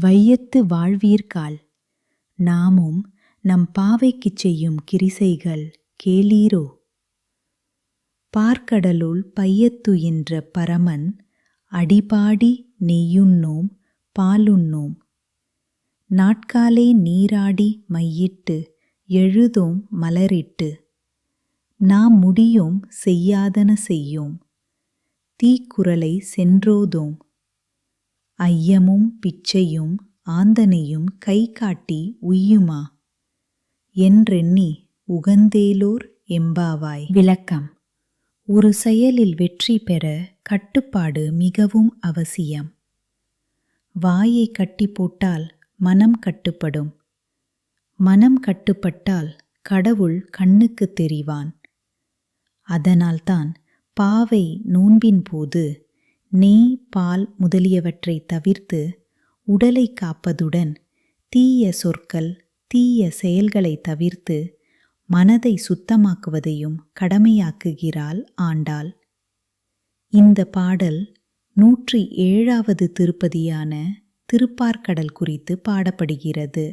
வையத்து வாழ்வீர்காள். நாமும் நம் பாவைக்குச் செய்யும் கிரிசைகள் கேளீரோ. பார்க்கடலுள் பையத்துயின்ற பரமன் அடிபாடி நெய்யுண்ணோம் பாலுண்ணோம். நாட்காலே நீராடி மையிட்டு எழுதோம் மலரிட்டு. நாம் முடியோம் செய்யாதன செய்யோம் தீக்குறளை சென்றோதோம். ஐயமும் பிச்சையும் ஆந்தனையும் கைகாட்டி உய்யுமா என்றெண்ணி உகந்தேலோர் எம்பாவாய். விளக்கம். ஒரு செயலில் வெற்றி பெற கட்டுப்பாடு மிகவும் அவசியம். வாயை கட்டி போட்டால் மனம் கட்டுப்படும். மனம் கட்டுப்பட்டால் கடவுள் கண்ணுக்கு தெரிவான். அதனால்தான் பாவை நோன்பின் போது நெய் பால் முதலியவற்றை தவிர்த்து உடலை காப்பதுடன் தீய சொற்கள் தீய செயல்களை தவிர்த்து மனதை சுத்தமாக்குவதையும் கடமையாக்குகிறாள் ஆண்டாள். இந்த பாடல் 107வது திருப்பதியான திருப்பார்க்கடல் குறித்து பாடப்படுகிறது.